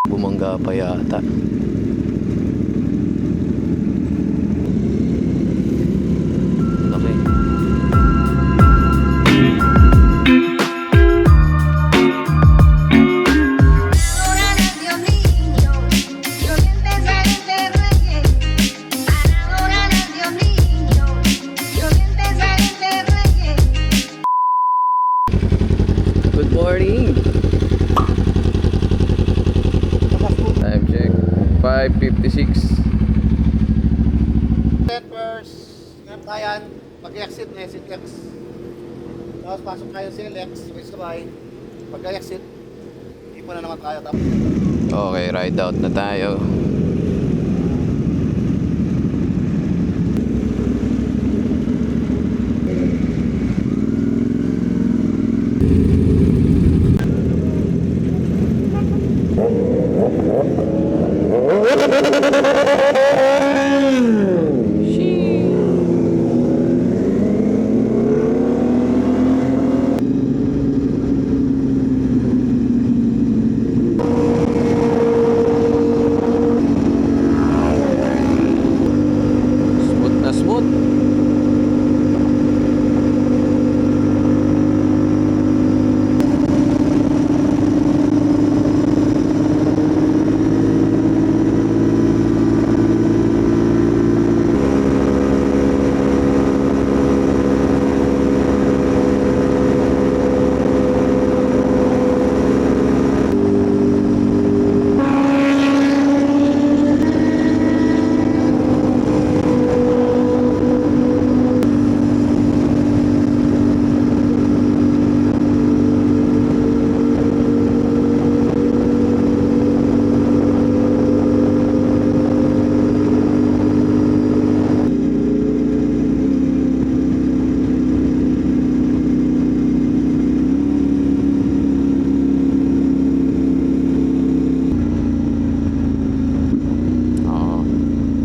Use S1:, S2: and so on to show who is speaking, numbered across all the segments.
S1: Bumangga pa yata. Laki. Good morning. Time check 5:56.
S2: First, ngayon pag-exit na exit X. Tapos pasok tayo sa LX, sabay. Pag-exit, ipon na naman tayo. Tapos
S1: Okay, ride out na tayo. Smooth na smooth.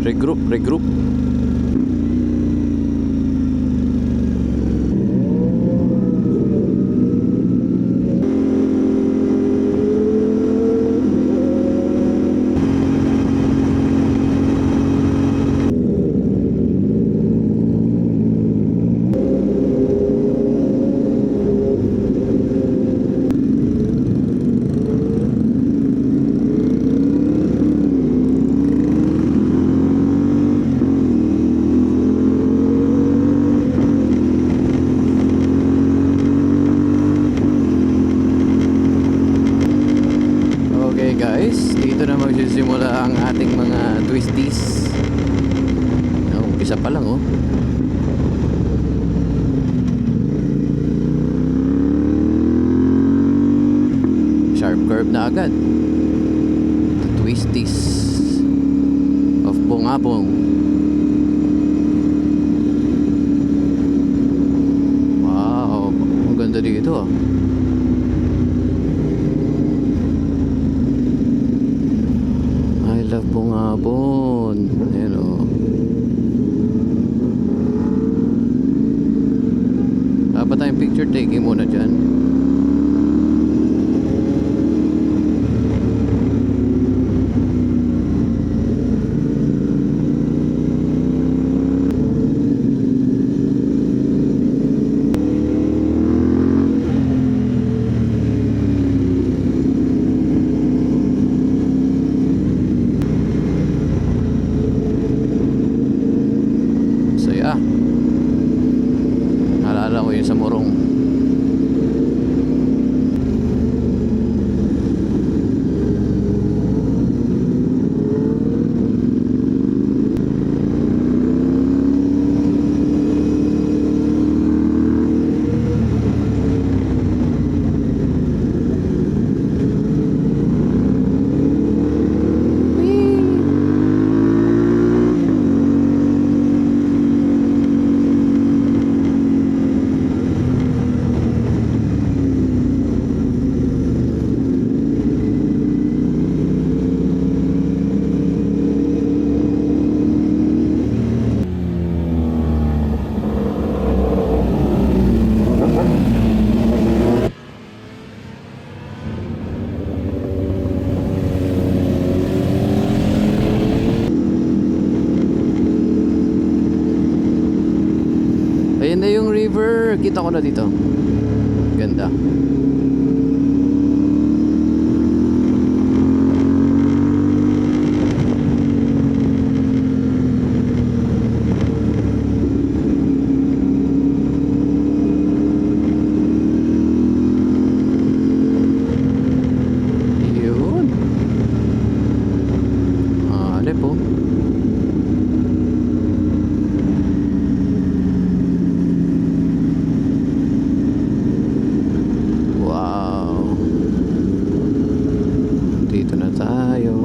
S1: Regroup. Okay guys, dito na magsisimula ang ating mga twisties. Umpisa pa lang oh. Sharp curve na agad. The twisties of Bungabong. Wow, ang ganda dito ah. Love Bungabon. Ayan o. Dapat tayong picture taking muna dyan. nakita ko na dito. Ganda. Yun. Alep po. Wow. Dito na tayo.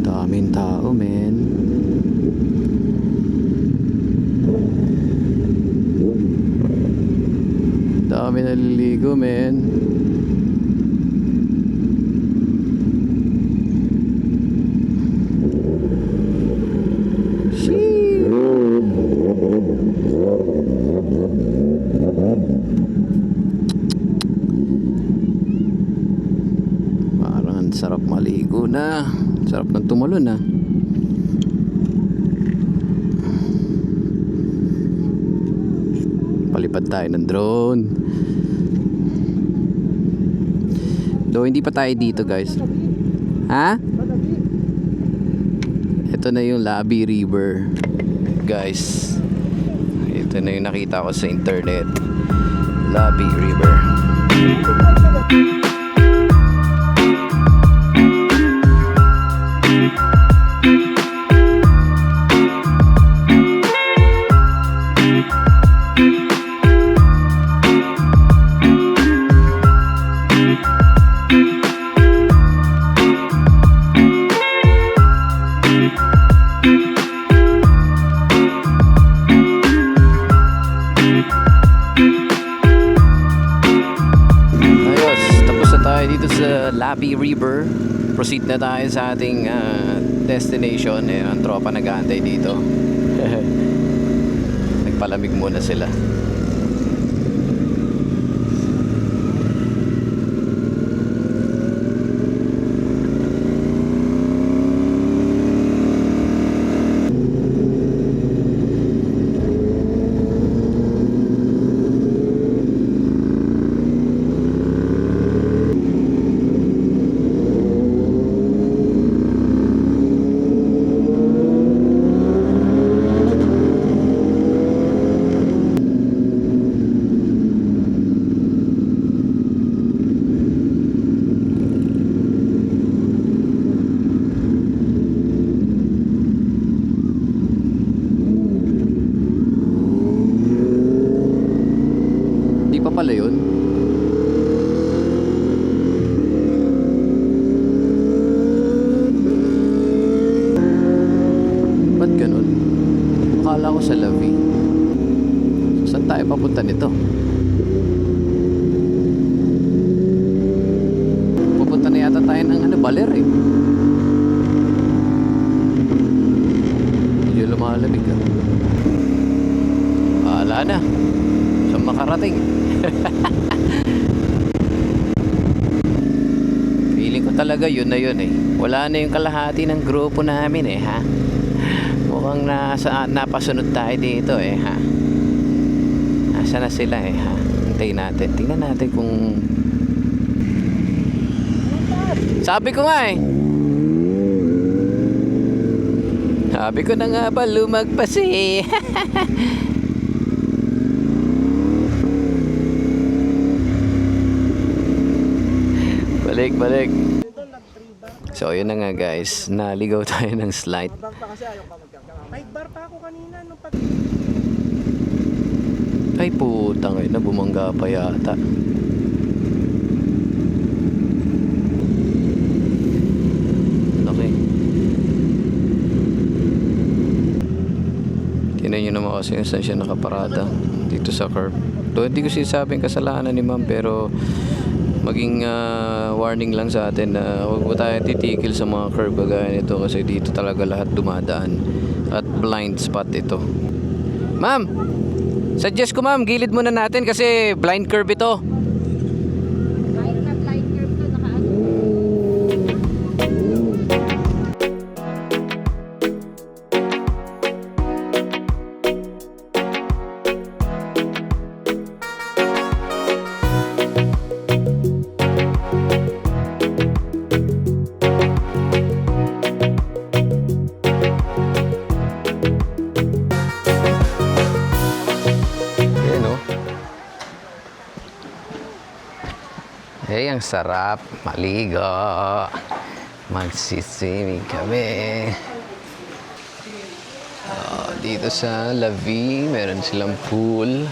S1: Daming tao, men. Dami naliligo, men. Parang ang sarap maligo na. Sarap ng tumalon na. Palipad tayo ng drone. Do hindi pa tayo dito, guys. Ha? Ito na yung Labi River, guys. Ito na yung nakita ko sa internet. Labi River. Ayos, tapos na tayo dito sa Labi River. Proceed na tayo sa ating destination. Ang tropa nag-aantay dito. Nagpalamig muna sila. Di pa pala yun. Ba't ganun? Akala ko sa Lavi. Saan tayo papunta nito? Pupunta na yata tayo ng Baler eh. Medyo lumalamig ah. Bahala na. Saan makarating? Feeling ko talaga yun na yun eh. Wala na yung kalahati ng grupo namin eh, ha? Mukhang napasunod tayo dito eh, ha? Nasa na sila eh, ha? Hintayin natin. Tingnan natin kung... Sabi ko nga eh. Sabi ko na nga ba lumagpas eh. Balik. So, yun na nga guys. Naligaw tayo ng slide.
S3: May bar pa ako kanina nung pag...
S1: Ay putang ina, bumangga pa yata. Okay. Tingnan nyo naman kasi saan siya nakaparada. Dito sa curb. Though hindi ko sinasabing kasalanan ni ma'am, pero maging warning lang sa atin na huwag po tayo titikil sa mga curb kagaya nito kasi dito talaga lahat dumadaan at blind spot ito. Ma'am, suggest ko ma'am, gilid muna natin kasi blind curb ito.
S4: Kahit na blind curve to, nakaano.
S1: Ay, ang sarap. Maligo. Magsiswimming kami. Dito sa Lavi, meron silang pool.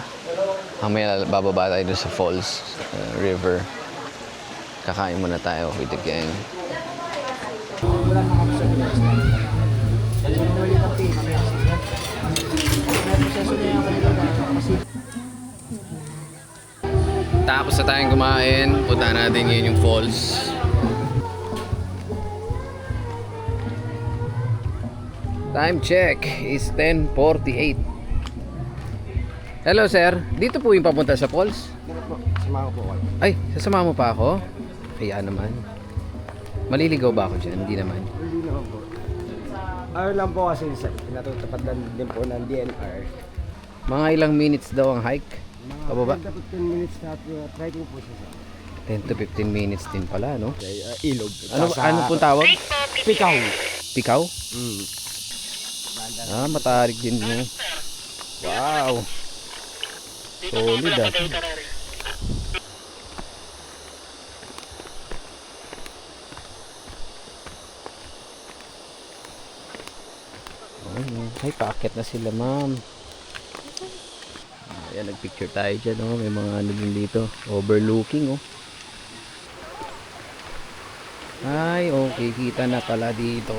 S1: Mamaya bababa tayo doon sa falls, river. Kakain muna tayo with the gang. Tapos na tayong kumain, punta natin ngayon yung falls. Time check is 10:48. Hello sir, dito po yung papunta sa falls?
S3: Samahan ko po kayo.
S1: Ay, sasama mo pa ako? Kaya naman. Maliligaw ba ako dyan? Hindi naman.
S3: Hindi naman po. Ano lang po kasi pinatutupad din po ng DNR.
S1: Mga ilang minutes daw ang hike? Pababa?
S3: 10 to 15 minutes na trekking po siya.
S1: 10 to 15 minutes din pala, no?
S3: Ilog.
S1: Ano pong tawag?
S3: Pikaw.
S1: Pikaw?
S3: Mm.
S1: Matarik din mo. Wow. Solid ah. Ay, paakyat na sila, ma'am. Ayan, nagpicture tayo dyan, oh. May mga ano din dito. Overlooking, oh. Ay, okay. Kita na pala dito.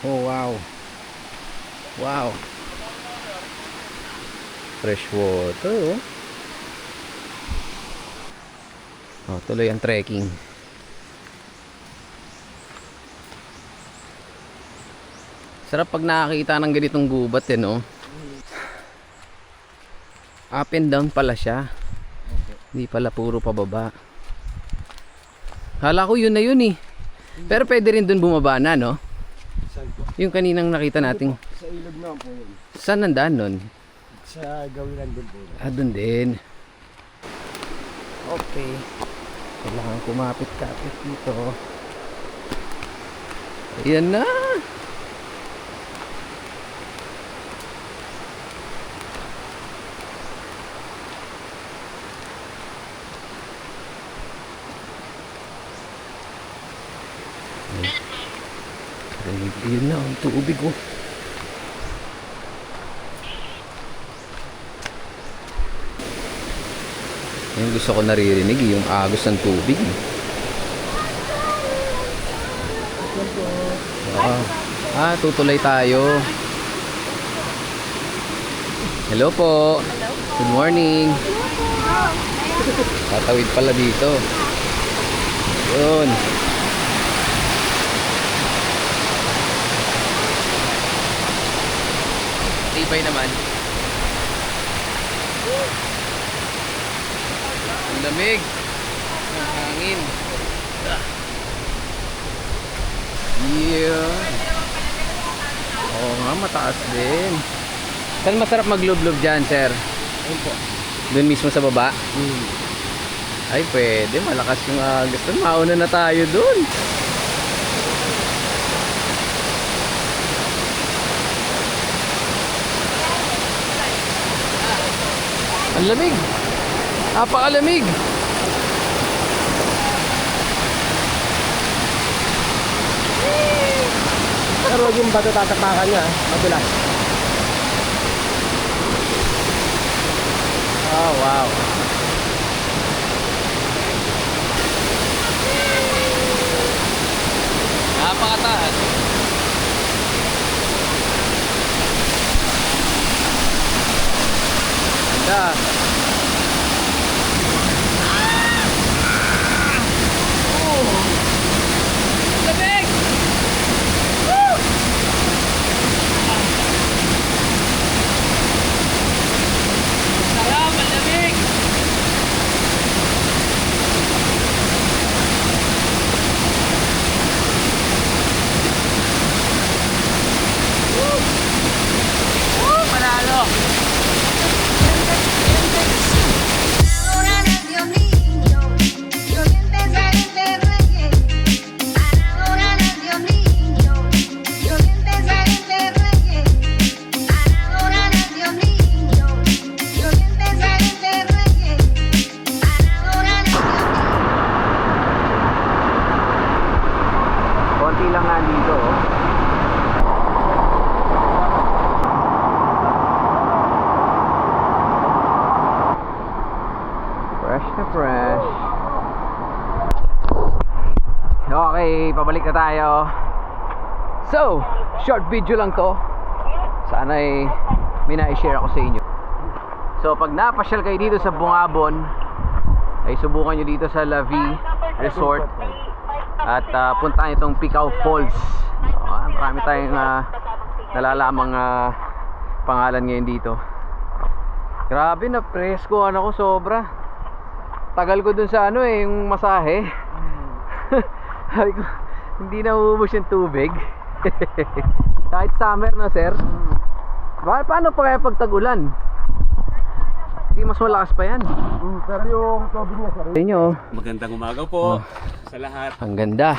S1: Oh, wow. Wow. Fresh water, oh. Oh, tuloy ang trekking. Sarap pag nakakita ng ganitong gubat, eh, no? Up and down pala siya. Hindi pala puro pababa. Hala ko yun na yun, eh. Pero pwede rin dun bumaba na, no?
S3: Saan po?
S1: Yung kaninang nakita nating.
S3: Sa ilog naman po yun.
S1: Saan nandaan nun?
S3: Sa gawilan din po.
S1: Dun din. Okay. Kailangan kumapit-kapit dito. Ayan na. Ayun na, ang tubig, oh. Yung gusto ko naririnig, yung agos ng tubig. Tutulay tayo. Hello po. Good morning. Tatawid pala dito. Yun. Tibay naman. Ang lamig. Ang hangin. Yeah. Oo nga, mataas din. Saan masarap maglublob dyan, sir?
S3: Ayun po.
S1: Doon mismo sa baba?
S3: Mm.
S1: Ay, pwede. Malakas yung agos. Mauna na tayo doon. Ang lamig. Napakalamig.
S3: Pero yung bato tatapakan niya, madulas.
S1: Oh, wow. Napakataas. Ganda. Lamig! Woo! Sarap, ang lamig! Woo! Woo! Panalo! ay pabalik na tayo. So, short video lang to. Sana ay may na-share ako sa inyo. So, pag napasyal kayo dito sa Bungabon, ay subukan nyo dito sa La Vie Resort. At puntahan itong Picaw Falls. Marami tayong nalalamang pangalan ngayon dito. Grabe na presko ko sobra. Tagal ko dun sa yung masahe. Sabi ko, hindi na uubos yung tubig. Kahit summer na sir. Paano pa kaya pag tag-ulan? Hindi mas malakas pa yan.
S3: Pero yung tubig niya, sir.
S1: Sa inyo.
S5: Magandang umaga po sa lahat.
S1: Ang ganda.